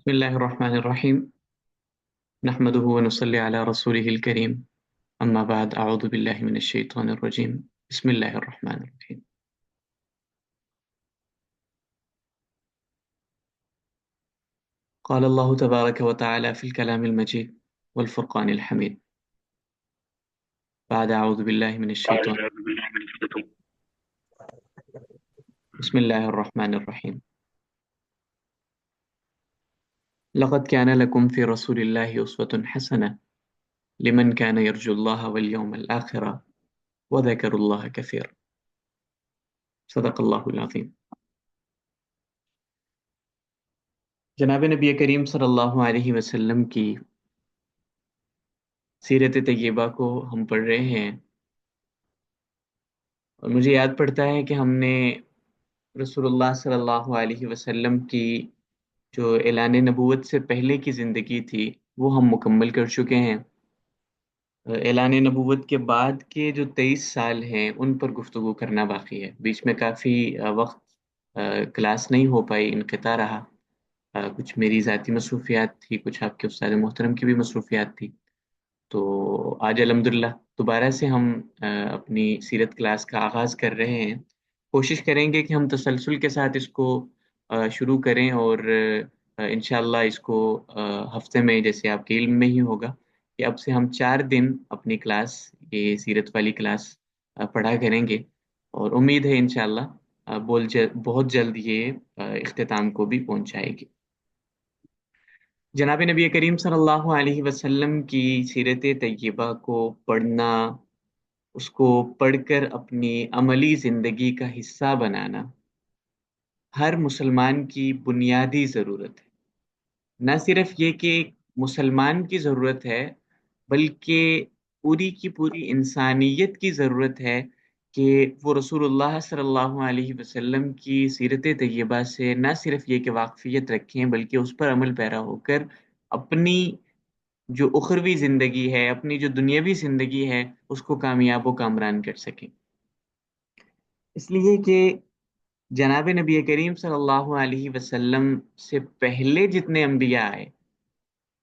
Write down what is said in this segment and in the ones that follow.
بسم الله الرحمن الرحيم. نحمده ونصلي على رسوله الكريم. أما بعد، أعوذ بالله من الشيطان الرجيم. بسم الله الرحمن الرحيم. قال الله تبارك وتعالى في الكلام المجيد والفرقان الحميد بعد أعوذ بالله من الشيطان. بسم الله الرحمن الرحيم. لقد كان لكم في رسول الله أسوة حسنة لمن كان يرجو الله واليوم الآخر وذكر الله كثيرا. صدق الله العظيم. جناب نبی کریم صلی اللہ علیہ وسلم کی سیرت طیبہ کو ہم پڑھ رہے ہیں، اور مجھے یاد پڑتا ہے کہ ہم نے رسول اللہ صلی اللہ علیہ وسلم کی جو اعلان نبوت سے پہلے کی زندگی تھی وہ ہم مکمل کر چکے ہیں۔ اعلان نبوت کے بعد کے جو 23 سال ہیں ان پر گفتگو کرنا باقی ہے۔ بیچ میں کافی وقت کلاس نہیں ہو پائی، انقطاع رہا۔ کچھ میری ذاتی مصروفیات تھی، کچھ آپ کے استاد محترم کی بھی مصروفیات تھی۔ تو آج الحمدللہ دوبارہ سے ہم اپنی سیرت کلاس کا آغاز کر رہے ہیں۔ کوشش کریں گے کہ ہم تسلسل کے ساتھ اس کو شروع کریں، اور انشاءاللہ اس کو ہفتے میں، جیسے آپ کے علم میں ہی ہوگا کہ اب سے ہم 4 دن اپنی کلاس، یہ سیرت والی کلاس پڑھا کریں گے، اور امید ہے انشاءاللہ بہت جلد یہ اختتام کو بھی پہنچائے گی۔ جناب نبی کریم صلی اللہ علیہ وسلم کی سیرت طیبہ کو پڑھنا، اس کو پڑھ کر اپنی عملی زندگی کا حصہ بنانا ہر مسلمان کی بنیادی ضرورت ہے۔ نہ صرف یہ کہ ایک مسلمان کی ضرورت ہے، بلکہ پوری کی پوری انسانیت کی ضرورت ہے کہ وہ رسول اللہ صلی اللہ علیہ وسلم کی سیرت طیبہ سے نہ صرف یہ کہ واقفیت رکھیں، بلکہ اس پر عمل پیرا ہو کر اپنی جو اخروی زندگی ہے، اپنی جو دنیاوی زندگی ہے، اس کو کامیاب و کامران کر سکیں۔ اس لیے کہ جناب نبی کریم صلی اللہ علیہ وسلم سے پہلے جتنے انبیاء آئے،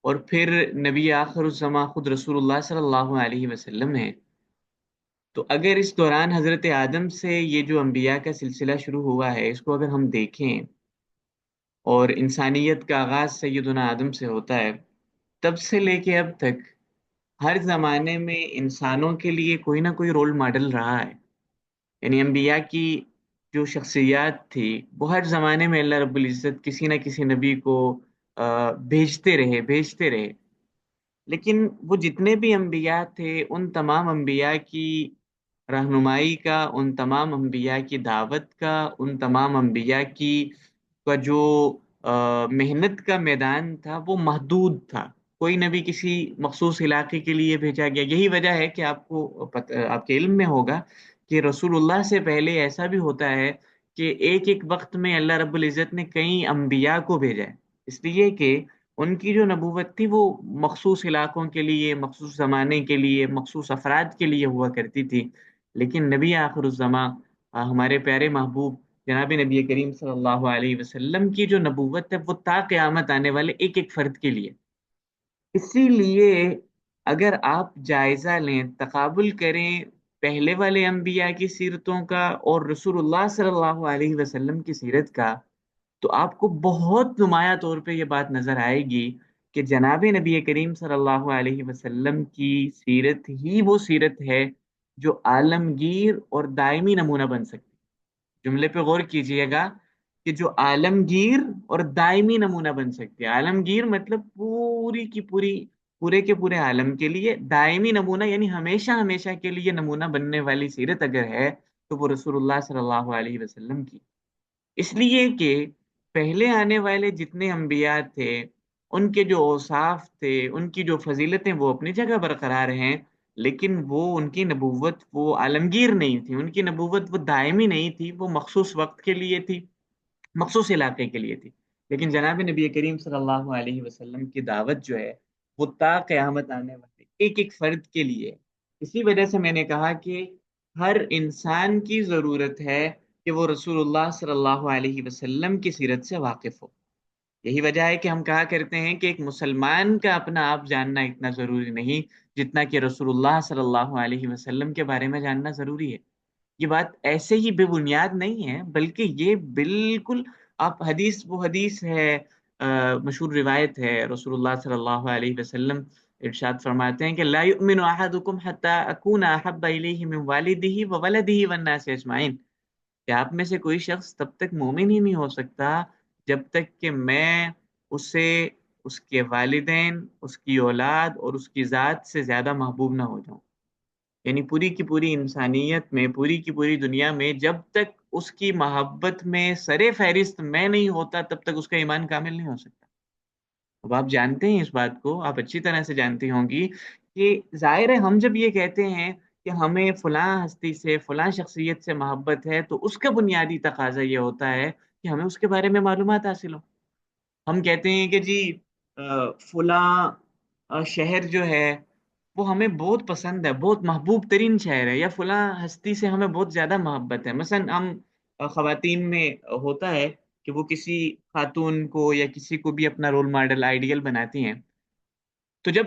اور پھر نبی آخر الزماں خود رسول اللہ صلی اللہ علیہ وسلم ہیں، تو اگر اس دوران حضرت آدم سے یہ جو انبیاء کا سلسلہ شروع ہوا ہے، اس کو اگر ہم دیکھیں، اور انسانیت کا آغاز سیدنا آدم سے ہوتا ہے، تب سے لے کے اب تک ہر زمانے میں انسانوں کے لیے کوئی نہ کوئی رول ماڈل رہا ہے۔ یعنی انبیاء کی جو شخصیات تھی، وہ ہر زمانے میں اللہ رب العزت کسی نہ کسی نبی کو بھیجتے رہے۔ لیکن وہ جتنے بھی انبیاء تھے، ان تمام انبیاء کی رہنمائی کا، ان تمام انبیاء کی دعوت کا، ان تمام انبیاء کی کا جو محنت کا میدان تھا وہ محدود تھا۔ کوئی نبی کسی مخصوص علاقے کے لیے بھیجا گیا۔ یہی وجہ ہے کہ آپ کو آپ کے علم میں ہوگا کہ رسول اللہ سے پہلے ایسا بھی ہوتا ہے کہ ایک ایک وقت میں اللہ رب العزت نے کئی انبیاء کو بھیجا ہے، اس لیے کہ ان کی جو نبوت تھی وہ مخصوص علاقوں کے لیے، مخصوص زمانے کے لیے، مخصوص افراد کے لیے ہوا کرتی تھی۔ لیکن نبی آخر الزماں، ہمارے پیارے محبوب جناب نبی کریم صلی اللہ علیہ وسلم کی جو نبوت ہے وہ تا قیامت آنے والے ایک ایک فرد کے لیے۔ اسی لیے اگر آپ جائزہ لیں، تقابل کریں پہلے والے انبیاء کی سیرتوں کا اور رسول اللہ صلی اللہ علیہ وسلم کی سیرت کا، تو آپ کو بہت نمایاں طور پہ یہ بات نظر آئے گی کہ جناب نبی کریم صلی اللہ علیہ وسلم کی سیرت ہی وہ سیرت ہے جو عالمگیر اور دائمی نمونہ بن سکتی ہے۔ جملے پہ غور کیجئے گا کہ جو عالمگیر اور دائمی نمونہ بن سکتی ہے۔ عالمگیر مطلب پوری کی پوری، پورے کے پورے عالم کے لیے، دائمی نمونہ یعنی ہمیشہ ہمیشہ کے لیے نمونہ بننے والی سیرت اگر ہے تو وہ رسول اللہ صلی اللہ علیہ وسلم کی۔ اس لیے کہ پہلے آنے والے جتنے انبیاء تھے، ان کے جو اوصاف تھے، ان کی جو فضیلتیں وہ اپنی جگہ برقرار ہیں، لیکن وہ ان کی نبوت وہ عالمگیر نہیں تھی، ان کی نبوت وہ دائمی نہیں تھی، وہ مخصوص وقت کے لیے تھی، مخصوص علاقے کے لیے تھی۔ لیکن جناب نبی کریم صلی اللہ علیہ وسلم کی دعوت جو ہے وہ تا قیامت آنے والے ایک ایک فرد کے لیے ہے۔ اسی وجہ سے میں نے کہا کہ ہر انسان کی ضرورت ہے کہ وہ رسول اللہ صلی اللہ علیہ وسلم کی سیرت سے واقف ہو۔ یہی وجہ ہے کہ ہم کہا کرتے ہیں کہ ایک مسلمان کا اپنا آپ جاننا اتنا ضروری نہیں جتنا کہ رسول اللہ صلی اللہ علیہ وسلم کے بارے میں جاننا ضروری ہے۔ یہ بات ایسے ہی بے بنیاد نہیں ہے، بلکہ یہ بالکل، آپ حدیث، وہ حدیث ہے، مشہور روایت ہے، رسول اللہ صلی اللہ علیہ وسلم ارشاد فرماتے ہیں کہ لا یؤمن احدکم حتی اکون احب الیہ من والدہ وولدہ والناس اجمعین، کہ آپ میں سے کوئی شخص تب تک مومن ہی نہیں ہو سکتا جب تک کہ میں اسے اس کے والدین، اس کی اولاد اور اس کی ذات سے زیادہ محبوب نہ ہو جاؤں۔ یعنی پوری کی پوری انسانیت میں، پوری کی پوری دنیا میں جب تک اس کی محبت میں سر فہرست میں نہیں ہوتا، تب تک اس کا ایمان کامل نہیں ہو سکتا۔ اب آپ جانتے ہیں اس بات کو، آپ اچھی طرح سے جانتی ہوں گی کہ ظاہر ہے ہم جب یہ کہتے ہیں کہ ہمیں فلاں ہستی سے، فلاں شخصیت سے محبت ہے، تو اس کا بنیادی تقاضا یہ ہوتا ہے کہ ہمیں اس کے بارے میں معلومات حاصل ہو۔ ہم کہتے ہیں کہ جی فلاں شہر جو ہے وہ ہمیں بہت پسند ہے، بہت محبوب ترین شہر ہے، یا فلاں ہستی سے ہمیں بہت زیادہ محبت ہے۔ مثلا ہم خواتین میں ہوتا ہے کہ وہ کسی خاتون کو یا کسی کو بھی اپنا رول ماڈل، آئیڈیل بناتی ہیں، تو جب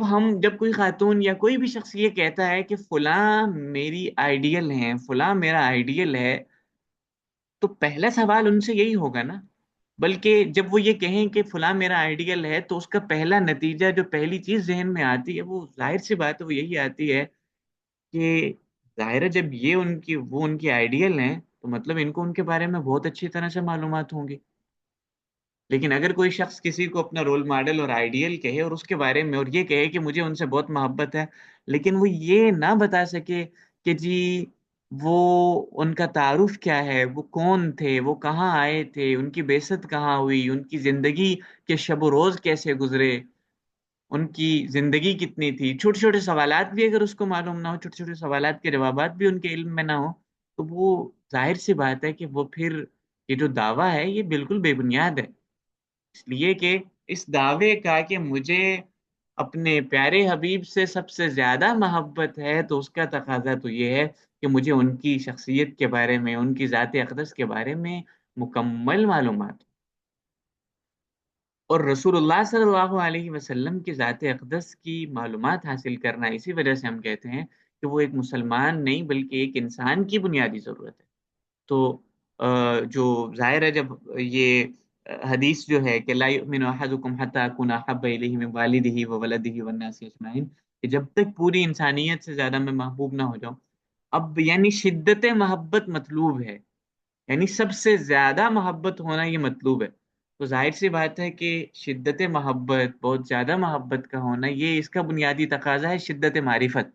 کوئی خاتون یا کوئی بھی شخص یہ کہتا ہے کہ فلاں میری آئیڈیل ہے، فلاں میرا آئیڈیل ہے، تو پہلا سوال ان سے یہی ہوگا نا۔ بلکہ جب وہ یہ کہیں کہ فلاں میرا آئیڈیل ہے، تو اس کا پہلا نتیجہ، جو پہلی چیز ذہن میں آتی ہے، وہ ظاہر سی بات ہے، وہ یہی آتی ہے کہ ظاہر ہے جب یہ ان کی آئیڈیل ہیں، تو مطلب ان کو ان کے بارے میں بہت اچھی طرح سے معلومات ہوں گی۔ لیکن اگر کوئی شخص کسی کو اپنا رول ماڈل اور آئیڈیل کہے اور اس کے بارے میں اور یہ کہے کہ مجھے ان سے بہت محبت ہے، لیکن وہ یہ نہ بتا سکے کہ جی وہ ان کا تعارف کیا ہے، وہ کون تھے، وہ کہاں آئے تھے، ان کی بعثت کہاں ہوئی، ان کی زندگی کے شب و روز کیسے گزرے، ان کی زندگی کتنی تھی، چھوٹے چھوٹے سوالات بھی اگر اس کو معلوم نہ ہو، چھوٹے چھوٹے سوالات کے جوابات بھی ان کے علم میں نہ ہو، تو وہ ظاہر سی بات ہے کہ وہ پھر یہ جو دعویٰ ہے یہ بالکل بے بنیاد ہے۔ اس لیے کہ اس دعوے کا کہ مجھے اپنے پیارے حبیب سے سب سے زیادہ محبت ہے، تو اس کا تقاضا تو یہ ہے کہ مجھے ان کی شخصیت کے بارے میں، ان کی ذات اقدس کے بارے میں مکمل معلومات۔ اور رسول اللہ صلی اللہ علیہ وسلم کی ذات اقدس کی معلومات حاصل کرنا، اسی وجہ سے ہم کہتے ہیں کہ وہ ایک مسلمان نہیں بلکہ ایک انسان کی بنیادی ضرورت ہے۔ تو جو ظاہر ہے، جب یہ حدیث جو ہے کہ لا یؤمن احدکم حتی اکون احب الیہ من والدہ وولدہ والناس اجمعین، کہ جب تک پوری انسانیت سے زیادہ میں محبوب نہ ہو جاؤں، اب یعنی شدت محبت مطلوب ہے، یعنی سب سے زیادہ محبت ہونا یہ مطلوب ہے۔ تو ظاہر سی بات ہے کہ شدت محبت، بہت زیادہ محبت کا ہونا، یہ اس کا بنیادی تقاضا ہے شدت معرفت،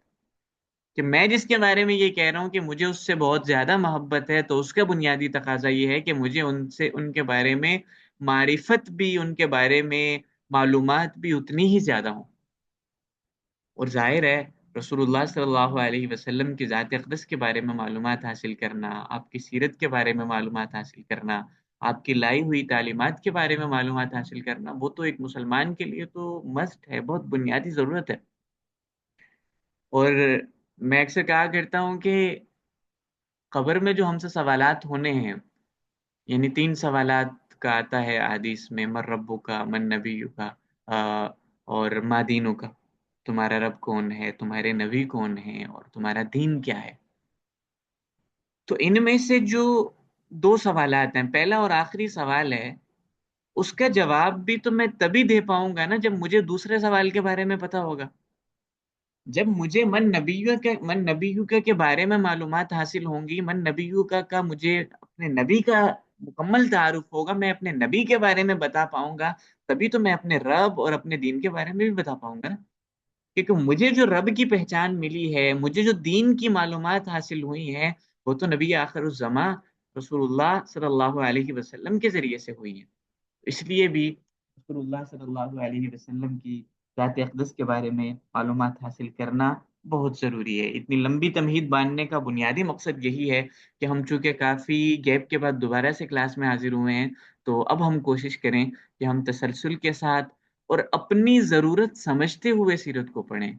کہ میں جس کے بارے میں یہ کہہ رہا ہوں کہ مجھے اس سے بہت زیادہ محبت ہے، تو اس کا بنیادی تقاضا یہ ہے کہ مجھے ان کے بارے میں معرفت بھی، ان کے بارے میں معلومات بھی اتنی ہی زیادہ ہوں۔ اور ظاہر ہے رسول اللہ صلی اللہ علیہ وسلم کی ذات اقدس کے بارے میں معلومات حاصل کرنا، آپ کی سیرت کے بارے میں معلومات حاصل کرنا، آپ کی لائی ہوئی تعلیمات کے بارے میں معلومات حاصل کرنا، وہ تو ایک مسلمان کے لیے تو مسٹ ہے، بہت بنیادی ضرورت ہے۔ اور میں اکثر کہا کرتا ہوں کہ قبر میں جو ہم سے سوالات ہونے ہیں، یعنی تین سوالات کا آتا ہے حدیث میں، من ربو کا، من نبیو کا، اور ما دینو کا، تمہارا رب کون ہے، تمہارے نبی کون ہے، اور تمہارا دین کیا ہے۔ تو ان میں سے جو دو سوالات ہیں، پہلا اور آخری سوال ہے، اس کا جواب بھی تو میں تبھی دے پاؤں گا نا جب مجھے دوسرے سوال کے بارے میں پتا ہوگا۔ جب مجھے من نبیو کا کے بارے میں معلومات حاصل ہوں گی، من نبیو کا مجھے اپنے نبی کا مکمل تعارف ہوگا، میں اپنے نبی کے بارے میں بتا پاؤں گا، تبھی تو میں اپنے رب اور اپنے دین کے بارے میں بھی بتا پاؤں گا نا۔ کیونکہ مجھے جو رب کی پہچان ملی ہے، مجھے جو دین کی معلومات حاصل ہوئی ہیں، وہ تو نبی آخر الزماں رسول اللہ صلی اللہ علیہ وسلم کے ذریعے سے ہوئی ہیں۔ اس لیے بھی رسول اللہ صلی اللہ علیہ وسلم کی ذات اقدس کے بارے میں معلومات حاصل کرنا بہت ضروری ہے۔ اتنی لمبی تمہید باندھنے کا بنیادی مقصد یہی ہے کہ ہم چونکہ کافی گیپ کے بعد دوبارہ سے کلاس میں حاضر ہوئے ہیں، تو اب ہم کوشش کریں کہ ہم تسلسل کے ساتھ اور اپنی ضرورت سمجھتے ہوئے سیرت کو پڑھیں،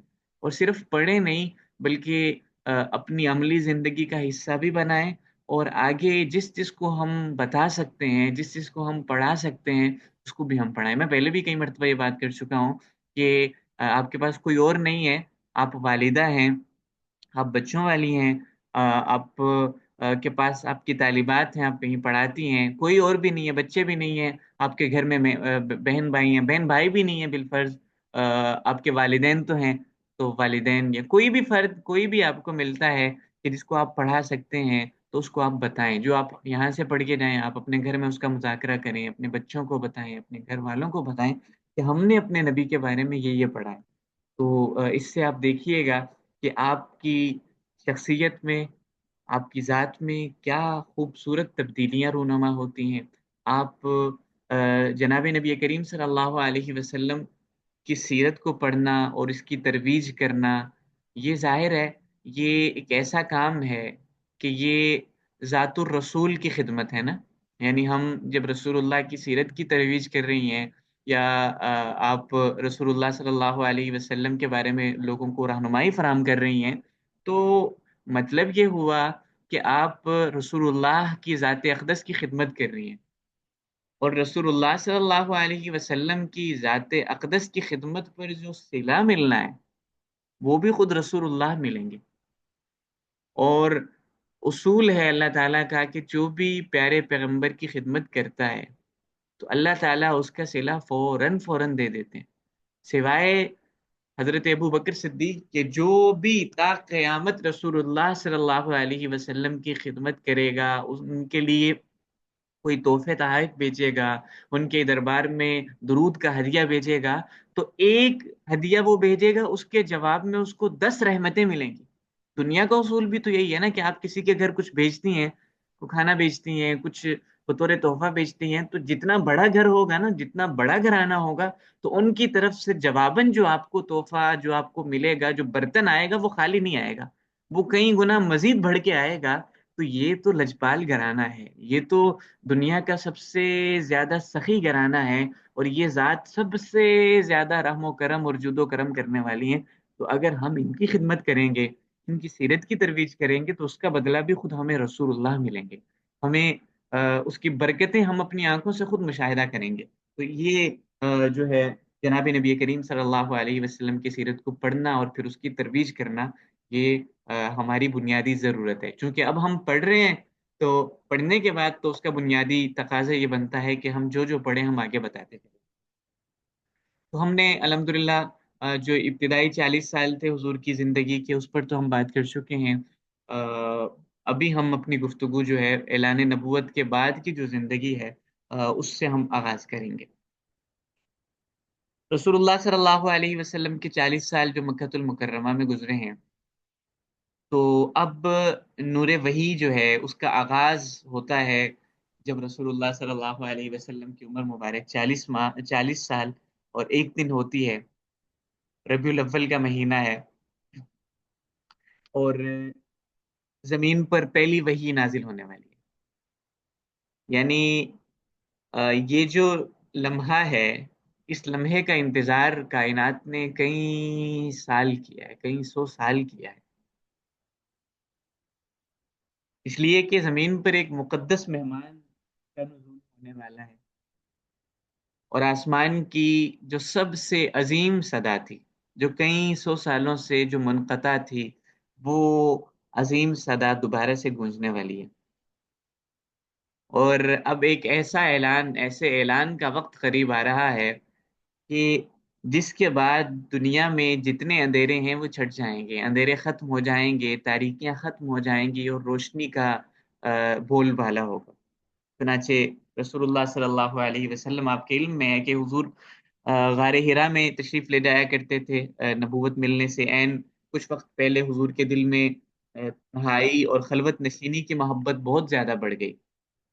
اور صرف پڑھیں نہیں بلکہ اپنی عملی زندگی کا حصہ بھی بنائیں، اور آگے جس جس کو ہم بتا سکتے ہیں، جس جس کو ہم پڑھا سکتے ہیں، اس کو بھی ہم پڑھائیں. میں پہلے بھی کئی مرتبہ یہ بات کر چکا ہوں کہ آپ کے پاس کوئی اور نہیں ہے، آپ والدہ ہیں، آپ بچوں والی ہیں، آپ کے پاس آپ کی طالبات ہیں، آپ کہیں پڑھاتی ہیں، کوئی اور بھی نہیں ہے، بچے بھی نہیں ہیں آپ کے گھر میں، بہن بھائی ہیں، بہن بھائی بھی نہیں ہیں بالفرض، آپ کے والدین تو ہیں، تو والدین یا کوئی بھی فرد، کوئی بھی آپ کو ملتا ہے کہ جس کو آپ پڑھا سکتے ہیں، تو اس کو آپ بتائیں. جو آپ یہاں سے پڑھ کے جائیں، آپ اپنے گھر میں اس کا مذاکرہ کریں، اپنے بچوں کو بتائیں، اپنے گھر والوں کو بتائیں کہ ہم نے اپنے نبی کے بارے میں یہ پڑھا ہے. تو اس سے آپ دیکھیے گا کہ آپ کی شخصیت میں، آپ کی ذات میں کیا خوبصورت تبدیلیاں رونما ہوتی ہیں. آپ جناب نبی کریم صلی اللہ علیہ وسلم کی سیرت کو پڑھنا اور اس کی ترویج کرنا، یہ ظاہر ہے یہ ایک ایسا کام ہے کہ یہ ذات الرسول کی خدمت ہے نا. یعنی ہم جب رسول اللہ کی سیرت کی ترویج کر رہی ہیں، یا آپ رسول اللہ صلی اللہ علیہ وسلم کے بارے میں لوگوں کو رہنمائی فراہم کر رہی ہیں، تو مطلب یہ ہوا کہ آپ رسول اللہ کی ذات اقدس کی خدمت کر رہی ہیں. اور رسول اللہ صلی اللہ علیہ وسلم کی ذات اقدس کی خدمت پر جو صلہ ملنا ہے، وہ بھی خود رسول اللہ ملیں گے. اور اصول ہے اللہ تعالیٰ کا کہ جو بھی پیارے پیغمبر کی خدمت کرتا ہے، تو اللہ تعالیٰ اس کا صلہ فوراً فوراً دے دیتے ہیں، سوائے حضرت ابو بکر صدیق کہ جو بھی تا قیامت رسول اللہ صلی اللہ علیہ وسلم کی خدمت کرے گا، ان کے لیے کوئی تحفے تحائف بیچے گا، ان کے دربار میں درود کا ہدیہ بیچے گا، تو ایک ہدیہ وہ بھیجے گا، اس کے جواب میں اس کو 10 رحمتیں ملیں گی. دنیا کا اصول بھی تو یہی ہے نا کہ آپ کسی کے گھر کچھ بیچتی ہیں، کو کھانا بیچتی ہیں، کچھ بطور تحفہ بیچتی ہیں، تو جتنا بڑا گھر ہوگا نا، جتنا بڑا گھرانہ ہوگا، تو ان کی طرف سے جواباً جو آپ کو تحفہ جو آپ کو ملے گا، جو برتن آئے گا، وہ خالی نہیں آئے گا، وہ کئی گنا مزید بڑھ کے آئے گا. تو یہ تو لجپال گھرانہ ہے، یہ تو دنیا کا سب سے زیادہ سخی گھرانہ ہے، اور یہ ذات سب سے زیادہ رحم و کرم اور جود و کرم کرنے والی ہیں. تو اگر ہم ان کی خدمت کریں گے، ان کی سیرت کی ترویج کریں گے، تو اس کا بدلہ بھی خود ہمیں رسول اللہ ملیں گے، ہمیں اس کی برکتیں ہم اپنی آنکھوں سے خود مشاہدہ کریں گے. تو یہ جو ہے جناب نبی کریم صلی اللہ علیہ وسلم کی سیرت کو پڑھنا اور پھر اس کی ترویج کرنا، یہ ہماری بنیادی ضرورت ہے. چونکہ اب ہم پڑھ رہے ہیں، تو پڑھنے کے بعد تو اس کا بنیادی تقاضا یہ بنتا ہے کہ ہم جو پڑھیں ہم آگے بتاتے تھے. تو ہم نے الحمدللہ جو ابتدائی 40 سال تھے حضور کی زندگی کے، اس پر تو ہم بات کر چکے ہیں. آ، ابھی ہم اپنی گفتگو جو ہے اعلان نبوت کے بعد کی جو زندگی ہے، اس سے ہم آغاز کریں گے. رسول اللہ صلی اللہ علیہ وسلم کے 40 سال جو مکۃ المکرمہ میں گزرے ہیں، تو اب نور وحی جو ہے اس کا آغاز ہوتا ہے جب رسول اللہ صلی اللہ علیہ وسلم کی عمر مبارک 40 سال اور ایک دن ہوتی ہے. ربیع الاول کا مہینہ ہے، اور زمین پر پہلی وحی نازل ہونے والی ہے. یعنی یہ جو لمحہ ہے، اس لمحے کا انتظار کائنات نے کئی سال کیا ہے، کئی سو سال کیا ہے، اس لیے کہ زمین پر ایک مقدس مہمان کا نزول ہونے والا ہے. اور آسمان کی جو سب سے عظیم صدا تھی، جو کئی سو سالوں سے جو منقطع تھی، وہ عظیم صدا دوبارہ سے گونجنے والی ہے. اور اب ایک ایسے اعلان کا وقت قریب آ رہا ہے کہ جس کے بعد دنیا میں جتنے اندھیرے ہیں وہ چھٹ جائیں گے، اندھیرے ختم ہو جائیں گے، تاریکیاں ختم ہو جائیں گی، اور روشنی کا بول بالا ہوگا. چنانچہ رسول اللہ صلی اللہ علیہ وسلم، آپ کے علم میں ہے کہ حضور غار حرا میں تشریف لے جایا کرتے تھے. نبوت ملنے سے کچھ وقت پہلے حضور کے دل میں تنہائی اور خلوت نشینی کی محبت بہت زیادہ بڑھ گئی.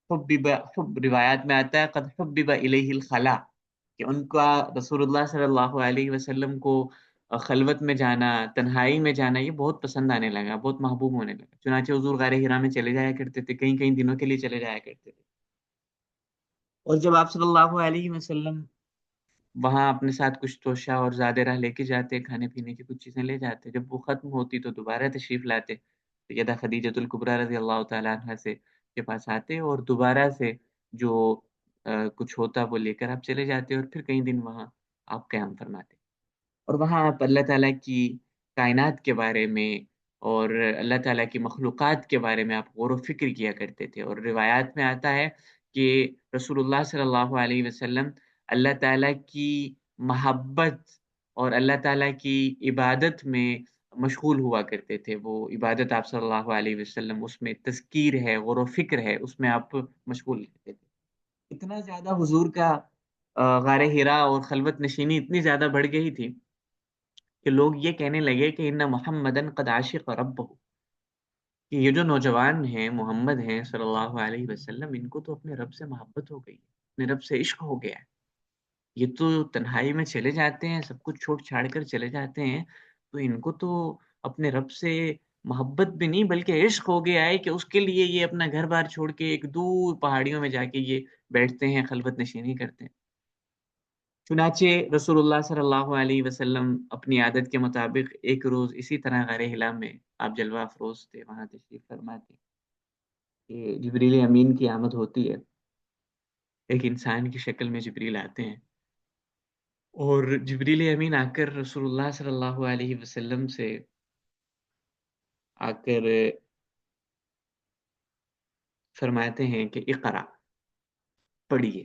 روایات میں آتا ہے قد حبب الیہ الخلا، کہ ان کا رسول اللہ صلی اللہ علیہ وسلم کو خلوت میں جانا، تنہائی میں جانا، یہ بہت پسند آنے لگا، بہت محبوب ہونے لگا. چنانچہ حضور غار حرا میں چلے جایا کرتے تھے، کئی کئی دنوں کے لیے چلے جایا کرتے تھے. اور جب آپ صلی اللہ علیہ وسلم وہاں اپنے ساتھ کچھ توشہ اور زیادہ راہ لے کے جاتے، کھانے پینے کی کچھ چیزیں لے جاتے، جب وہ ختم ہوتی تو دوبارہ تشریف لاتے، سیدہ خدیجۃ الکبریٰ رضی اللہ تعالیٰ عنہا سے کے پاس آتے، اور دوبارہ سے جو کچھ ہوتا وہ لے کر آپ چلے جاتے اور پھر کئی دن وہاں آپ قیام فرماتے، اور وہاں آپ اللہ تعالیٰ کی کائنات کے بارے میں اور اللہ تعالیٰ کی مخلوقات کے بارے میں آپ غور و فکر کیا کرتے تھے۔ اور روایات میں آتا ہے کہ رسول اللہ صلی اللہ علیہ وسلم اللہ تعالیٰ کی محبت اور اللہ تعالیٰ کی عبادت میں مشغول ہوا کرتے تھے۔ وہ عبادت آپ صلی اللہ علیہ وسلم، اس میں تذکیر ہے، غور و فکر ہے، اس میں آپ مشغول رہتے تھے۔ اتنا زیادہ حضور کا غار حرا اور خلوت نشینی اتنی زیادہ بڑھ گئی تھی کہ لوگ یہ کہنے لگے کہ ان محمدن قد عاشق ربہ، کہ یہ جو نوجوان ہیں محمد ہیں صلی اللہ علیہ وسلم، ان کو تو اپنے رب سے محبت ہو گئی، اپنے رب سے عشق ہو گیا ہے۔ یہ تو تنہائی میں چلے جاتے ہیں، سب کچھ چھوڑ چھاڑ کر چلے جاتے ہیں، تو ان کو تو اپنے رب سے محبت بھی نہیں بلکہ عشق ہو گیا ہے کہ اس کے لیے یہ اپنا گھر بار چھوڑ کے ایک دور پہاڑیوں میں جا کے یہ بیٹھتے ہیں، خلوت نشینی کرتے ہیں۔ چنانچہ رسول اللہ صلی اللہ علیہ وسلم اپنی عادت کے مطابق ایک روز اسی طرح غار ہلا میں آپ جلوہ افروز تھے، وہاں تشریف فرما تھے کہ جبریل امین کی آمد ہوتی ہے۔ ایک انسان کی شکل میں جبریل آتے ہیں اور جبریل امین آ کر رسول اللہ صلی اللہ علیہ وسلم سے آ کر فرماتے ہیں کہ اقرا، پڑھیے۔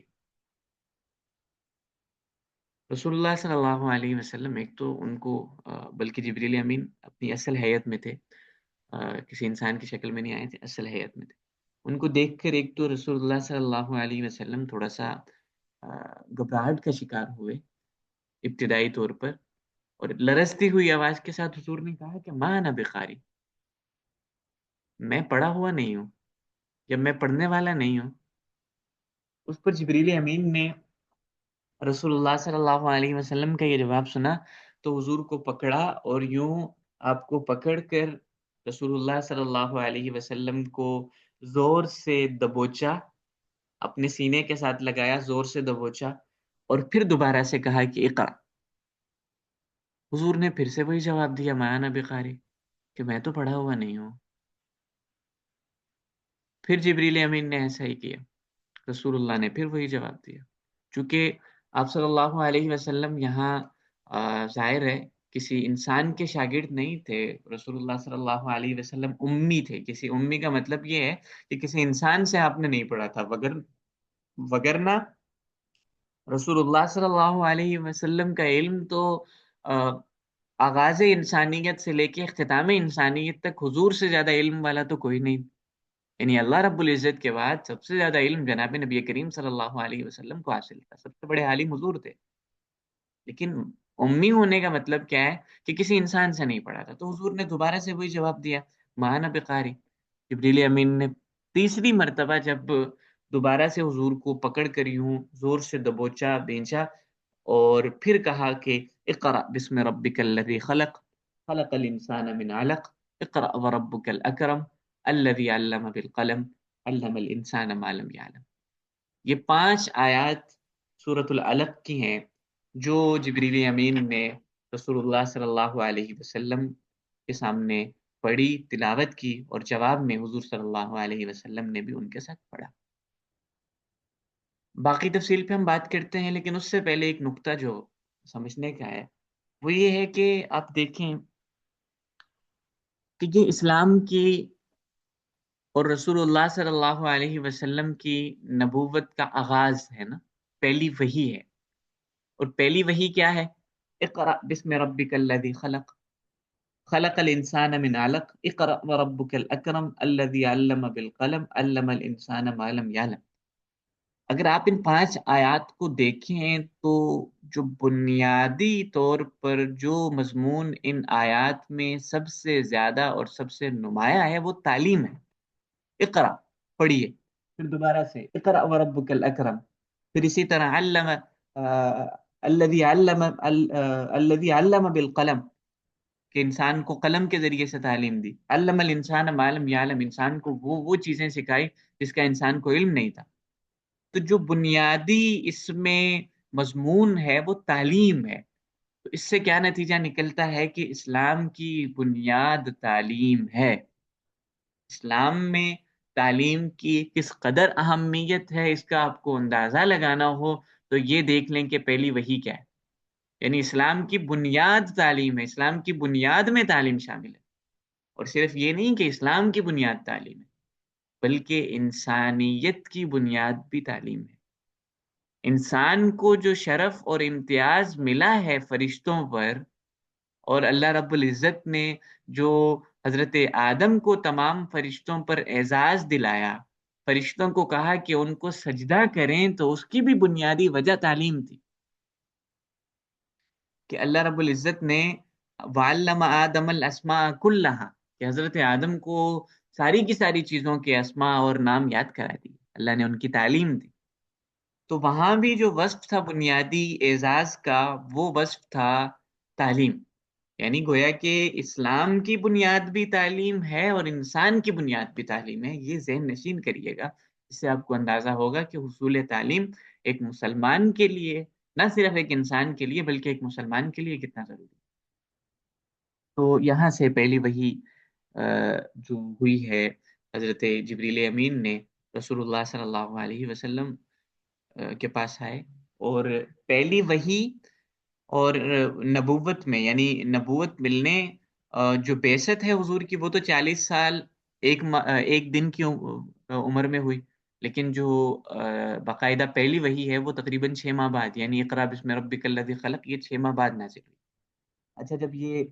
رسول اللہ صلی اللہ علیہ وسلم ایک تو ان کو بلکہ جبریل امین اپنی اصل حیت میں تھے، کسی انسان کی شکل میں نہیں آئے تھے، اصل حیت میں تھے۔ ان کو دیکھ کر ایک تو رسول اللہ صلی اللہ علیہ وسلم تھوڑا سا گھبراہٹ کا شکار ہوئے ابتدائی طور پر، اور لرزتی ہوئی آواز کے ساتھ حضور نے کہا کہ ما انا بقاری، میں پڑھا ہوا نہیں ہوں، جب میں پڑھنے والا نہیں ہوں۔ اس پر جبریل امین نے رسول اللہ صلی اللہ علیہ وسلم کا یہ جواب سنا تو حضور کو پکڑا اور یوں آپ کو پکڑ کر رسول اللہ صلی اللہ علیہ وسلم کو زور سے دبوچا، اپنے سینے کے ساتھ لگایا، زور سے دبوچا، اور پھر دوبارہ سے کہا کہ اقرا۔ حضور نے پھر سے وہی جواب دیا، ما انا بقاری، کہ میں تو پڑھا ہوا نہیں ہوں۔ پھر جبریل امین نے ایسا ہی کیا، رسول اللہ نے پھر وہی جواب دیا۔ چونکہ آپ صلی اللہ علیہ وسلم یہاں ظاہر ہے کسی انسان کے شاگرد نہیں تھے، رسول اللہ صلی اللہ علیہ وسلم امی تھے۔ کسی امی کا مطلب یہ ہے کہ کسی انسان سے آپ نے نہیں پڑھا تھا، وگرنہ رسول اللہ صلی اللہ علیہ وسلم کا علم تو آ، آغاز انسانیت سے لے کے اختتام انسانیت تک حضور سے زیادہ علم والا تو کوئی نہیں۔ یعنی اللہ رب العزت کے بعد سب سے زیادہ علم جناب نبی کریم صلی اللہ علیہ وسلم کو حاصل تھا، سب سے بڑے عالم حضور تھے۔ لیکن امی ہونے کا مطلب کیا ہے کہ کسی انسان سے نہیں پڑھا تھا، تو حضور نے دوبارہ سے وہی جواب دیا، ما انا بقاری۔ جبریل امین نے تیسری مرتبہ جب دوبارہ سے حضور کو پکڑ کر یوں زور سے دبوچا، بینچا، اور پھر کہا کہ اقرأ بسم ربک الذی خلق، خلق الانسان من علق، اقرأ وربک الاکرم الذی علم بالقلم، علم الانسان ما لم يعلم۔ یہ 5 آیات سورۃ العلق کی ہیں جو جبریل امین نے رسول اللہ صلی اللہ علیہ وسلم کے سامنے پڑھی، تلاوت کی، اور جواب میں حضور صلی اللہ علیہ وسلم نے بھی ان کے ساتھ پڑھا۔ باقی تفصیل پہ ہم بات کرتے ہیں، لیکن اس سے پہلے ایک نقطہ جو سمجھنے کا ہے وہ یہ ہے کہ آپ دیکھیں کہ یہ اسلام کی اور رسول اللہ صلی اللہ علیہ وسلم کی نبوت کا آغاز ہے نا، پہلی وحی ہے، اور پہلی وحی کیا ہے؟ اقرأ بسم ربک الذی خلق، خلق الانسان من علق، اقرأ وربک الاکرم الذی علم بالقلم، علم الانسان ما لم يعلم۔ اگر آپ ان 5 آیات کو دیکھیں تو جو بنیادی طور پر جو مضمون ان آیات میں سب سے زیادہ اور سب سے نمایاں ہے وہ تعلیم ہے۔ اقرا، پڑھیے، پھر دوبارہ سے اقرا وربک الاکرم، پھر اسی طرح علم الذی علم الذی علم بالقلم، کہ انسان کو قلم کے ذریعے سے تعلیم دی، علم الانسان ما لم یعلم، انسان کو وہ چیزیں سکھائی جس کا انسان کو علم نہیں تھا۔ تو جو بنیادی اس میں مضمون ہے وہ تعلیم ہے۔ تو اس سے کیا نتیجہ نکلتا ہے کہ اسلام کی بنیاد تعلیم ہے۔ اسلام میں تعلیم کی کس قدر اہمیت ہے، اس کا آپ کو اندازہ لگانا ہو تو یہ دیکھ لیں کہ پہلی وحی کیا ہے. یعنی اسلام کی بنیاد تعلیم ہے، اسلام کی بنیاد میں تعلیم شامل ہے. اور صرف یہ نہیں کہ اسلام کی بنیاد تعلیم ہے، بلکہ انسانیت کی بنیاد بھی تعلیم ہے. انسان کو جو شرف اور امتیاز ملا ہے فرشتوں پر، اور اللہ رب العزت نے جو حضرت آدم کو تمام فرشتوں پر اعزاز دلایا، فرشتوں کو کہا کہ ان کو سجدہ کریں، تو اس کی بھی بنیادی وجہ تعلیم تھی کہ اللہ رب العزت نے وَعَلَّمَ آدَمَ الْأَسْمَاءَ كُلَّهَا کہ حضرت آدم کو ساری کی ساری چیزوں کے اسماء اور نام یاد کرا دی، اللہ نے ان کی تعلیم دی. تو وہاں بھی جو وصف تھا بنیادی اعزاز کا، وہ وصف تھا تعلیم. یعنی گویا کہ اسلام کی بنیاد بھی تعلیم ہے اور انسان کی بنیاد بھی تعلیم ہے. یہ ذہن نشین کریے گا، اس سے آپ کو اندازہ ہوگا کہ حصول تعلیم ایک مسلمان کے لیے، نہ صرف ایک انسان کے لیے بلکہ ایک مسلمان کے لیے کتنا ضروری ہے. تو یہاں سے پہلی وحی جو ہوئی ہے، حضرت جبریل امین نے رسول اللہ صلی اللہ علیہ وسلم کے پاس آئے. اور پہلی وحی اور نبوت میں، یعنی نبوت ملنے، جو بعثت ہے حضور کی، وہ تو 40 سال ایک دن کی عمر میں ہوئی. لیکن جو باقاعدہ پہلی وحی ہے وہ تقریباً 6 ماہ بعد، یعنی اقرا بسم ربک الذی خلق، یہ 6 ماہ بعد نازل ہوئی. اچھا، جب یہ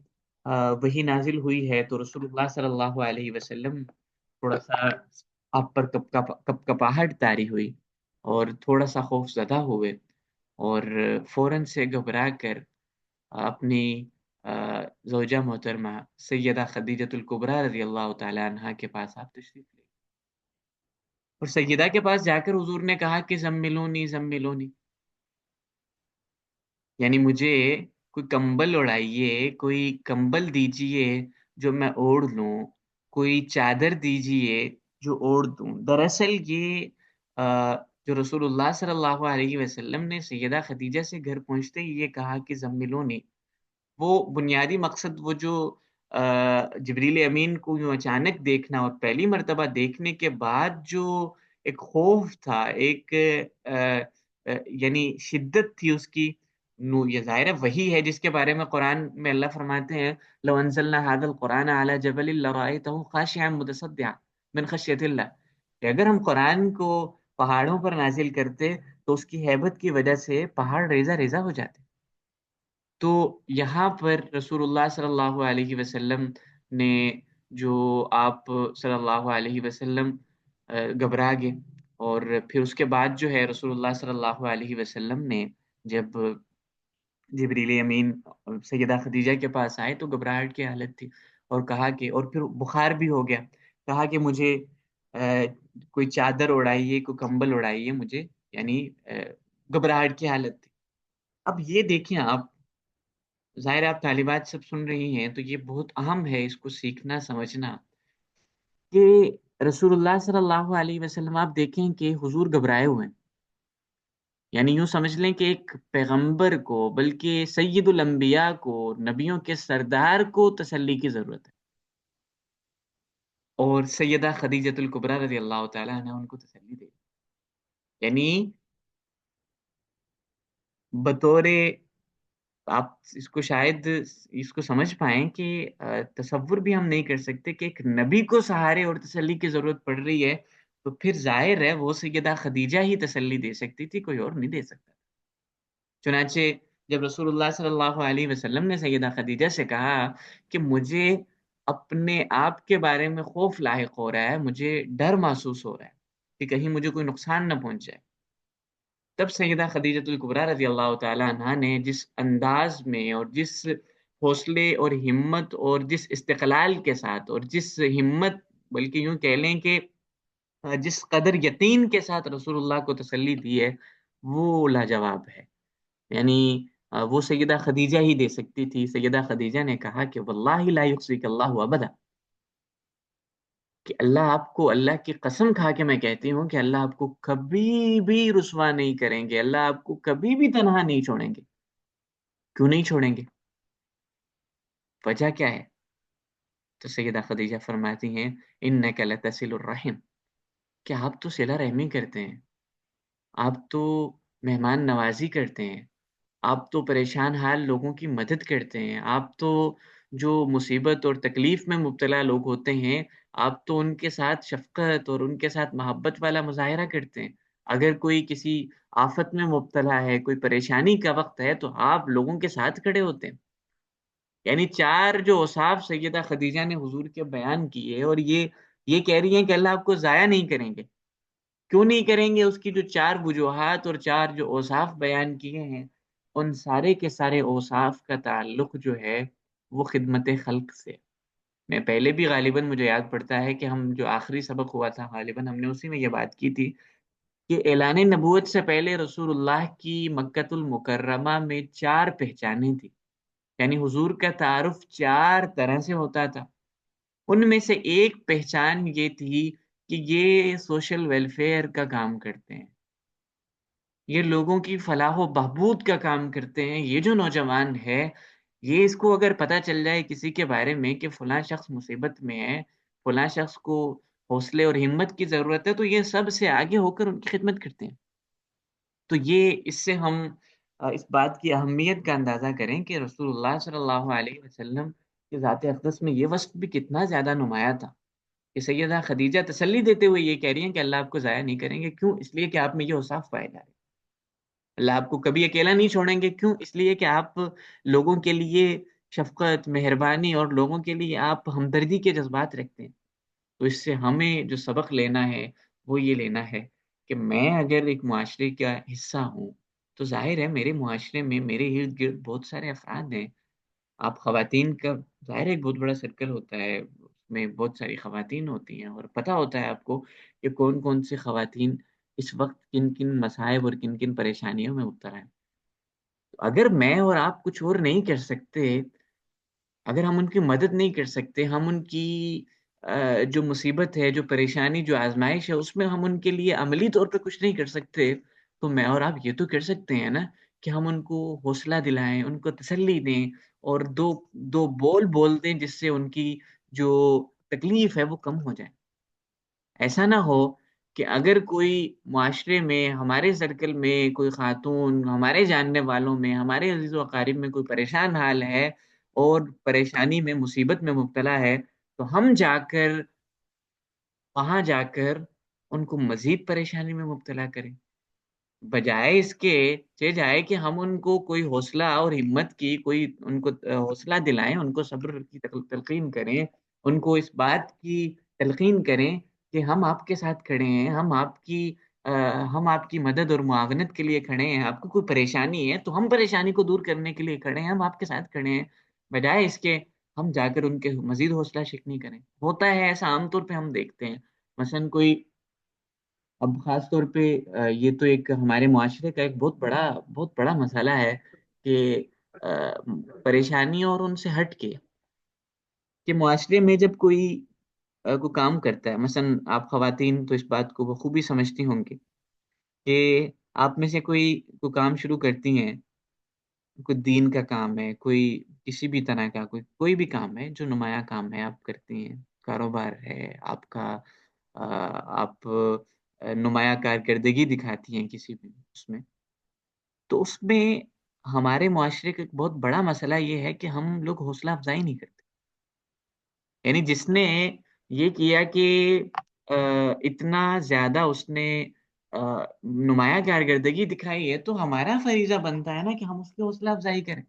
وحی نازل ہوئی ہے تو رسول اللہ صلی اللہ علیہ وسلم تھوڑا سا آپ پر کپ کپاہٹ طاری ہوئی اور تھوڑا سا خوف زدہ ہوئے، اور فوراً سے گھبرا کر اپنی زوجہ محترمہ سیدہ خدیجۃ الکبریٰ رضی اللہ تعالی عنہا کے پاس آپ تشریف لے. اور سیدہ کے پاس جا کر حضور نے کہا کہ زملونی زملونی، یعنی مجھے کوئی کمبل اڑائیے، کوئی کمبل دیجئے جو میں اوڑھ لوں، کوئی چادر دیجئے جو اوڑھ دوں. دراصل یہ جو رسول اللہ صلی اللہ علیہ وسلم نے سیدہ خدیجہ سے گھر پہنچتے ہی یہ کہا کہ زملونی، وہ بنیادی مقصد، وہ جو جبریل امین کو یوں اچانک دیکھنا اور پہلی مرتبہ دیکھنے کے بعد جو ایک خوف تھا، ایک یعنی شدت تھی اس کی. یہ ظاہر ہے وہی ہے جس کے بارے میں قرآن میں اللہ فرماتے ہیں لو انزلنا هذا القرآن على جبل لرأيته خاشعا متصدعا من خشیة اللہ، کہ اگر ہم قرآن کو پہاڑوں پر نازل کرتے تو اس کی ہیبت کی وجہ سے پہاڑ ریزہ ریزہ ہو جاتے. تو یہاں پر رسول اللہ صلی اللہ علیہ وسلم نے جو آپ صلی اللہ علیہ وسلم گھبرا گئے. اور پھر اس کے بعد جو ہے رسول اللہ صلی اللہ علیہ وسلم نے جب جبریل امین سیدہ خدیجہ کے پاس آئے تو گھبراہٹ کی حالت تھی، اور کہا کہ، اور پھر بخار بھی ہو گیا، کہا کہ مجھے کوئی چادر اڑائیے، کوئی کمبل اڑائیے مجھے، یعنی گھبراہٹ کی حالت تھی. اب یہ دیکھیں آپ، ظاہر آپ طالبات سب سن رہی ہیں تو یہ بہت اہم ہے اس کو سیکھنا سمجھنا کہ رسول اللہ صلی اللہ علیہ وسلم، آپ دیکھیں کہ حضور گھبرائے ہوئے ہیں. یعنی یوں سمجھ لیں کہ ایک پیغمبر کو، بلکہ سید الانبیاء کو، نبیوں کے سردار کو تسلی کی ضرورت ہے. اور سیدہ خدیجۃ الکبریٰ رضی اللہ تعالی عنہ ان کو تسلی دے. یعنی بطور، آپ اس کو شاید اس کو سمجھ پائیں کہ تصور بھی ہم نہیں کر سکتے کہ ایک نبی کو سہارے اور تسلی کی ضرورت پڑ رہی ہے، تو پھر ظاہر ہے وہ سیدہ خدیجہ ہی تسلی دے سکتی تھی، کوئی اور نہیں دے سکتا. چنانچہ جب رسول اللہ صلی اللہ علیہ وسلم نے سیدہ خدیجہ سے کہا کہ مجھے اپنے آپ کے بارے میں خوف لاحق ہو رہا ہے، مجھے ڈر محسوس ہو رہا ہے کہ کہیں مجھے کوئی نقصان نہ پہنچ جائے، تب سیدہ خدیجۃ الکبریٰ رضی اللہ تعالی عنہا نے جس انداز میں اور جس حوصلے اور ہمت اور جس استقلال کے ساتھ اور جس ہمت، بلکہ یوں کہہ لیں کہ جس قدر یقین کے ساتھ رسول اللہ کو تسلی دی ہے، وہ لاجواب ہے. یعنی وہ سیدہ خدیجہ ہی دے سکتی تھی. سیدہ خدیجہ نے کہا کہ واللہ لا یخزیک اللہ ابدا، کہ اللہ آپ کو، اللہ کی قسم کھا کے میں کہتی ہوں کہ اللہ آپ کو کبھی بھی رسوا نہیں کریں گے، اللہ آپ کو کبھی بھی تنہا نہیں چھوڑیں گے. کیوں نہیں چھوڑیں گے؟ وجہ کیا ہے؟ تو سیدہ خدیجہ فرماتی ہیں انک لتصل الرحم، کہ آپ تو صلہ رحمی کرتے ہیں، آپ تو مہمان نوازی کرتے ہیں، آپ تو پریشان حال لوگوں کی مدد کرتے ہیں، آپ تو جو مصیبت اور تکلیف میں مبتلا لوگ ہوتے ہیں، آپ تو ان کے ساتھ شفقت اور ان کے ساتھ محبت والا مظاہرہ کرتے ہیں۔ اگر کوئی کسی آفت میں مبتلا ہے، کوئی پریشانی کا وقت ہے، تو آپ لوگوں کے ساتھ کھڑے ہوتے ہیں۔ یعنی 4 جو اوصاف سیدہ خدیجہ نے حضور کے بیان کیے، اور یہ کہہ رہی ہیں کہ اللہ آپ کو ضائع نہیں کریں گے۔ کیوں نہیں کریں گے؟ اس کی جو 4 وجوہات اور 4 جو اوصاف بیان کیے ہیں، ان سارے کے سارے اوصاف کا تعلق جو ہے وہ خدمت خلق سے۔ میں پہلے بھی غالباً مجھے یاد پڑتا ہے کہ ہم جو آخری سبق ہوا تھا غالباً ہم نے اسی میں یہ بات کی تھی کہ اعلان نبوت سے پہلے رسول اللہ کی مکۃ المکرمہ میں 4 پہچانیں تھیں۔ یعنی حضور کا تعارف 4 طرح سے ہوتا تھا۔ ان میں سے ایک پہچان یہ تھی کہ یہ سوشل ویلفیئر کا کام کرتے ہیں، یہ لوگوں کی فلاح و بہبود کا کام کرتے ہیں۔ یہ جو نوجوان ہے، یہ اس کو اگر پتہ چل جائے کسی کے بارے میں کہ فلاں شخص مصیبت میں ہے، فلاں شخص کو حوصلے اور ہمت کی ضرورت ہے، تو یہ سب سے آگے ہو کر ان کی خدمت کرتے ہیں۔ تو یہ اس سے ہم اس بات کی اہمیت کا اندازہ کریں کہ رسول اللہ صلی اللہ علیہ وسلم کے ذات اقدس میں یہ وصف بھی کتنا زیادہ نمایاں تھا کہ سیدہ خدیجہ تسلی دیتے ہوئے یہ کہہ رہی ہیں کہ اللہ آپ کو ضائع نہیں کریں گے۔ کیوں؟ اس لیے کہ آپ میں یہ اوصاف پائے جا رہے ہیں۔ اللہ آپ کو کبھی اکیلا نہیں چھوڑیں گے۔ کیوں؟ اس لیے کہ آپ لوگوں کے لیے شفقت، مہربانی اور لوگوں کے لیے آپ ہمدردی کے جذبات رکھتے ہیں۔ تو اس سے ہمیں جو سبق لینا ہے وہ یہ لینا ہے کہ میں اگر ایک معاشرے کا حصہ ہوں تو ظاہر ہے میرے معاشرے میں میرے ارد گرد بہت سارے افراد ہیں۔ آپ خواتین کا ظاہر ہے ایک بہت بڑا سرکل ہوتا ہے، اس میں بہت ساری خواتین ہوتی ہیں اور پتہ ہوتا ہے آپ کو کہ کون کون سی خواتین اس وقت کن کن مصائب اور کن کن پریشانیوں میں مبتلا ہیں۔ تو اگر میں اور آپ کچھ اور نہیں کر سکتے، اگر ہم ان کی مدد نہیں کر سکتے، ہم ان کی جو مصیبت ہے، جو پریشانی، جو آزمائش ہے، اس میں ہم ان کے لیے عملی طور پہ کچھ نہیں کر سکتے، تو میں اور آپ یہ تو کر سکتے ہیں نا کہ ہم ان کو حوصلہ دلائیں، ان کو تسلی دیں اور دو دو بول بول دیں جس سے ان کی جو تکلیف ہے وہ کم ہو جائے۔ ایسا نہ ہو کہ اگر کوئی معاشرے میں، ہمارے سرکل میں کوئی خاتون، ہمارے جاننے والوں میں، ہمارے عزیز و اقارب میں کوئی پریشان حال ہے اور پریشانی میں، مصیبت میں مبتلا ہے، تو ہم جا کر وہاں جا کر ان کو مزید پریشانی میں مبتلا کریں۔ بجائے اس کے چہ جائے کہ ہم ان کو کوئی حوصلہ اور ہمت کی کوئی ان کو حوصلہ دلائیں، ان کو صبر کی تلقین کریں، ان کو اس بات کی تلقین کریں کہ ہم آپ کے ساتھ کھڑے ہیں، ہم آپ کی مدد اور معاونت کے لیے کھڑے ہیں۔ آپ کو کوئی پریشانی ہے تو ہم پریشانی کو دور کرنے کے لیے کھڑے ہیں، ہم آپ کے ساتھ کھڑے ہیں۔ بجائے اس کے ہم جا کر ان کے مزید حوصلہ شکنی کریں۔ ہوتا ہے ایسا، عام طور پہ ہم دیکھتے ہیں، مثلا کوئی، اب خاص طور پہ یہ تو ایک ہمارے معاشرے کا ایک بہت بڑا مسئلہ ہے کہ آ، پریشانیوں اور ان سے ہٹ کے کہ معاشرے میں جب کوئی کام کرتا ہے، مثلا آپ خواتین تو اس بات کو بخوبی سمجھتی ہوں گی کہ آپ میں سے کوئی کام شروع کرتی ہیں، کوئی دین کا کام ہے، کوئی کسی بھی طرح کا کوئی بھی کام ہے جو نمایاں کام ہے آپ کرتی ہیں، کاروبار ہے آپ کا، آپ نمایاں کارکردگی دکھاتی ہیں کسی بھی اس میں، تو اس میں ہمارے معاشرے کا ایک بہت بڑا مسئلہ یہ ہے کہ ہم لوگ حوصلہ افزائی نہیں کرتے۔ یعنی جس نے یہ کیا کہ آ، اتنا زیادہ اس نے آ، نمایاں کارکردگی دکھائی ہے، تو ہمارا فریضہ بنتا ہے نا کہ ہم اس کی حوصلہ افزائی کریں،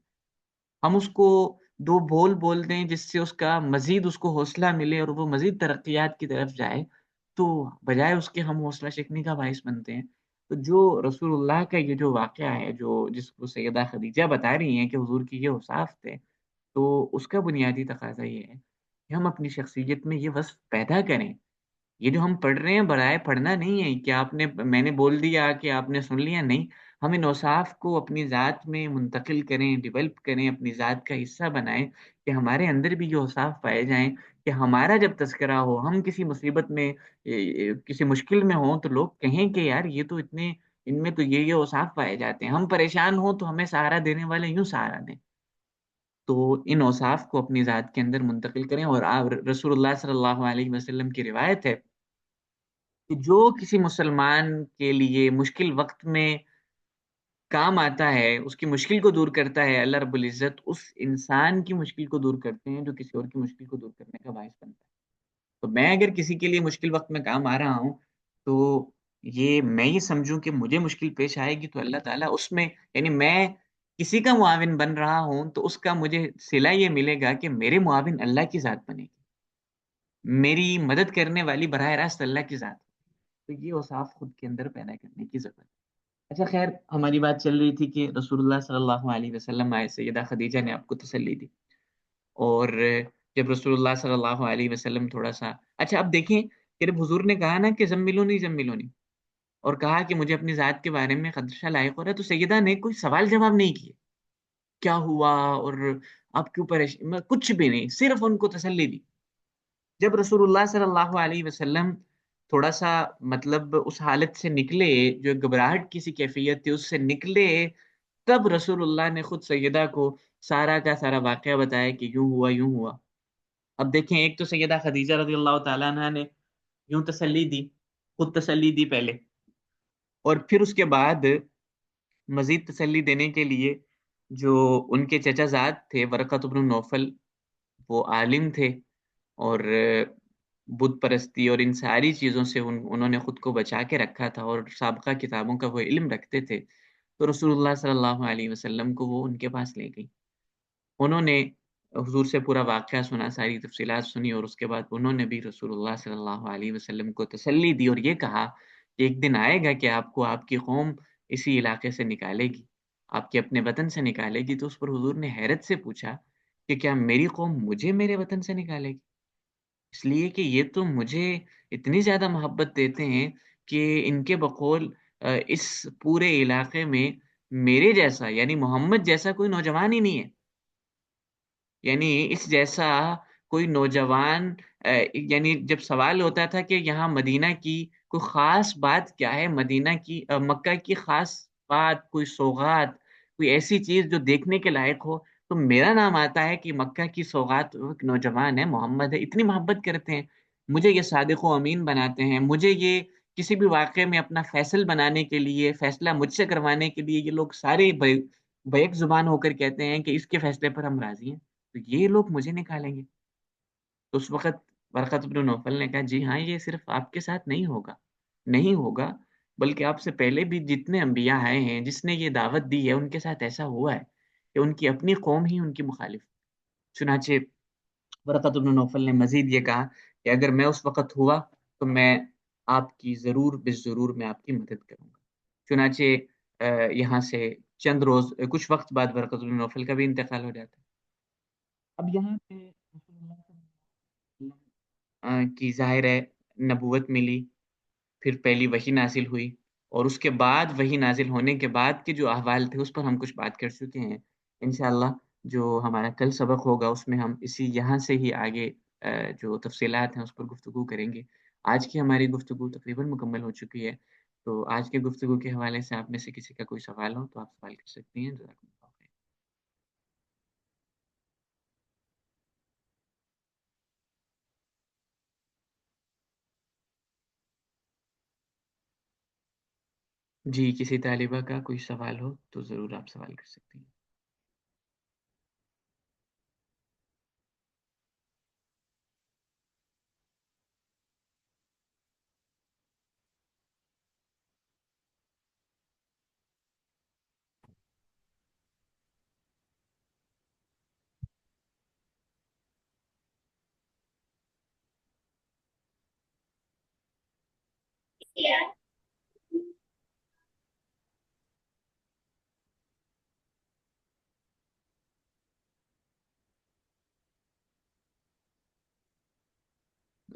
ہم اس کو دو بول بول دیں جس سے اس کا مزید اس کو حوصلہ ملے اور وہ مزید ترقیات کی طرف جائے، تو بجائے اس کے ہم حوصلہ شکنی کا باعث بنتے ہیں۔ تو جو رسول اللہ کا یہ جو واقعہ ہے، جس کو سیدہ خدیجہ بتا رہی ہیں کہ حضور کی یہ اوصاف تھے، تو اس کا بنیادی تقاضا یہ ہے کہ ہم اپنی شخصیت میں یہ وصف پیدا کریں۔ یہ جو ہم پڑھ رہے ہیں برائے پڑھنا نہیں ہے کہ میں نے بول دیا کہ آپ نے سن لیا، نہیں، ہم ان اوصاف کو اپنی ذات میں منتقل کریں، ڈیولپ کریں، اپنی ذات کا حصہ بنائیں کہ ہمارے اندر بھی یہ اوصاف پائے جائیں کہ ہمارا جب تذکرہ ہو، ہم کسی مصیبت میں، کسی مشکل میں ہوں، تو لوگ کہیں کہ یار یہ تو اتنے، ان میں تو یہ اوصاف پائے جاتے ہیں۔ ہم پریشان ہوں تو ہمیں سہارا دینے والے یوں سہارا دیں۔ تو ان اوصاف کو اپنی ذات کے اندر منتقل کریں، اور آپ رسول اللہ صلی اللہ علیہ وسلم کی روایت ہے کہ جو کسی مسلمان کے لیے مشکل وقت میں کام آتا ہے، اس کی مشکل کو دور کرتا ہے، اللہ رب العزت اس انسان کی مشکل کو دور کرتے ہیں جو کسی اور کی مشکل کو دور کرنے کا باعث بنتا ہے۔ تو میں اگر کسی کے لیے مشکل وقت میں کام آ رہا ہوں، تو میں یہ سمجھوں کہ مجھے مشکل پیش آئے گی تو اللہ تعالیٰ اس میں، یعنی میں کسی کا معاون بن رہا ہوں تو اس کا مجھے صلہ یہ ملے گا کہ میرے معاون اللہ کی ذات بنے گی، میری مدد کرنے والی براہ راست اللہ کی ذات۔ تو یہ اوصاف خود کے اندر پیدا کرنے کی ضرورت ہے۔ اچھا خیر، ہماری بات چل رہی تھی کہ رسول اللہ صلی اللہ علیہ وسلم آئے، سیدہ خدیجہ نے آپ کو تسلی دی، اور جب رسول اللہ صلی اللہ علیہ وسلم تھوڑا سا، اچھا اب دیکھیں کہ جب حضور نے کہا نا کہ زملونی زملونی، اور کہا کہ مجھے اپنی ذات کے بارے میں خدشہ لاحق ہو رہا ہے، تو سیدہ نے کوئی سوال جواب نہیں کیے، کیا ہوا اور آپ کیوں پریشان، کچھ بھی نہیں، صرف ان کو تسلی دی۔ جب رسول اللہ صلی اللہ علیہ وسلم تھوڑا سا مطلب اس حالت سے نکلے، جو گھبراہٹ کی سی کیفیت تھی اس سے نکلے، تب رسول اللہ نے خود سیدہ کو سارا کا سارا واقعہ بتایا کہ یوں ہوا یوں ہوا۔ اب دیکھیں، ایک تو سیدہ خدیجہ رضی اللہ تعالیٰ عنہ نے یوں تسلی دی، خود تسلی دی پہلے، اور پھر اس کے بعد مزید تسلی دینے کے لیے جو ان کے چچا زاد تھے ورقۃ بن نوفل، وہ عالم تھے، اور بت پرستی اور ان ساری چیزوں سے انہوں نے خود کو بچا کے رکھا تھا، اور سابقہ کتابوں کا وہ علم رکھتے تھے، تو رسول اللہ صلی اللہ علیہ وسلم کو وہ ان کے پاس لے گئی۔ انہوں نے حضور سے پورا واقعہ سنا، ساری تفصیلات سنی، اور اس کے بعد انہوں نے بھی رسول اللہ صلی اللہ علیہ وسلم کو تسلی دی اور یہ کہا کہ ایک دن آئے گا کہ آپ کو آپ کی قوم اسی علاقے سے نکالے گی، آپ کے اپنے وطن سے نکالے گی۔ تو اس پر حضور نے حیرت سے پوچھا کہ کیا میری قوم مجھے میرے وطن سے نکالے گی؟ اس لیے کہ یہ تو مجھے اتنی زیادہ محبت دیتے ہیں کہ ان کے بقول اس پورے علاقے میں میرے جیسا، یعنی محمد جیسا کوئی نوجوان ہی نہیں ہے، یعنی اس جیسا کوئی نوجوان۔ یعنی جب سوال ہوتا تھا کہ یہاں مدینہ کی کوئی خاص بات کیا ہے، مدینہ کی مکہ کی خاص بات، کوئی سوغات، کوئی ایسی چیز جو دیکھنے کے لائق ہو، تو میرا نام آتا ہے کہ مکہ کی سوغات وہ ایک نوجوان ہے، محمد ہے، اتنی محبت کرتے ہیں مجھے، یہ صادق و امین بناتے ہیں مجھے، یہ کسی بھی واقعے میں اپنا فیصل بنانے کے لیے، فیصلہ مجھ سے کروانے کے لیے، یہ لوگ سارے بیک زبان ہو کر کہتے ہیں کہ اس کے فیصلے پر ہم راضی ہیں، تو یہ لوگ مجھے نکالیں گے۔ تو اس وقت ورقۃ بن نوفل نے کہا جی ہاں، یہ صرف آپ کے ساتھ نہیں ہوگا، نہیں ہوگا، بلکہ آپ سے پہلے بھی جتنے انبیاء آئے ہیں، جس نے یہ دعوت دی ہے، ان کے ساتھ ایسا ہوا ہے کہ ان کی اپنی قوم ہی ان کی مخالف۔ چنانچہ ورقۃ بن نوفل نے مزید یہ کہا کہ اگر میں اس وقت ہوا تو میں آپ کی ضرور بالضرور میں آپ کی مدد کروں گا۔ چنانچہ یہاں سے چند روز، کچھ وقت بعد ورقۃ بن نوفل کا بھی انتقال ہو جاتا ہے۔ اب یہاں پہ رسول اللہ صلی اللہ علیہ وسلم کی ظاہر ہے نبوت ملی، پھر پہلی وحی نازل ہوئی، اور اس کے بعد وحی نازل ہونے کے بعد کے جو احوال تھے اس پر ہم کچھ بات کر چکے ہیں۔ انشاءاللہ جو ہمارا کل سبق ہوگا اس میں ہم اسی یہاں سے ہی آگے جو تفصیلات ہیں اس پر گفتگو کریں گے۔ آج کی ہماری گفتگو تقریباً مکمل ہو چکی ہے، تو آج کی گفتگو کے حوالے سے آپ میں سے کسی کا کوئی سوال ہو تو آپ سوال کر سکتی ہیں۔ جزاکم اللہ خیر۔ جی، کسی طالبہ کا کوئی سوال ہو تو ضرور آپ سوال کر سکتی ہیں۔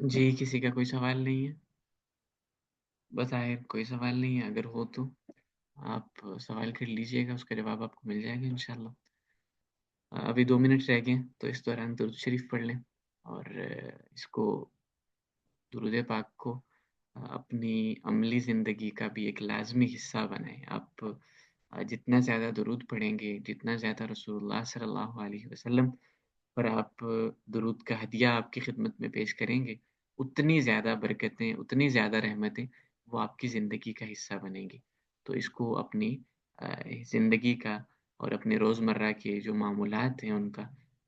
جی، کسی کا کوئی سوال نہیں ہے؟ بظاہر کوئی سوال نہیں ہے، اگر ہو تو آپ سوال کر لیجئے گا، اس کا جواب آپ کو مل جائے گا انشاءاللہ۔ ابھی 2 منٹ رہ گئے ہیں، تو اس دوران درود شریف پڑھ لیں، اور اس کو درود پاک کو اپنی عملی زندگی کا بھی ایک لازمی حصہ بنائیں۔ آپ جتنا زیادہ درود پڑھیں گے، جتنا زیادہ رسول اللہ صلی اللہ علیہ وسلم پر آپ درود کا ہدیہ آپ کی خدمت میں پیش کریں گے، اتنی زیادہ برکتیں، اتنی زیادہ رحمتیں وہ آپ کی زندگی کا حصہ بنیں گی. تو اس کو اپنی زندگی کا اور اپنے روزمرہ کے جو معمولات ہیں ان کا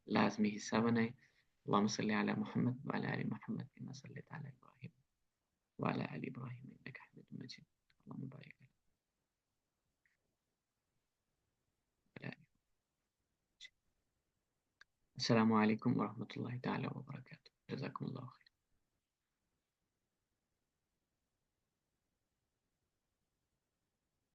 لازمی حصہ بنائیں. اللهم صل على محمد وعلى آل محمد كما صليت على إبراهيم وعلى آل إبراهيم إنك حميد مجيد. اللهم بارك على آل. السلام عليكم ورحمة الله تعالى وبركاته. جزاكم الله خير.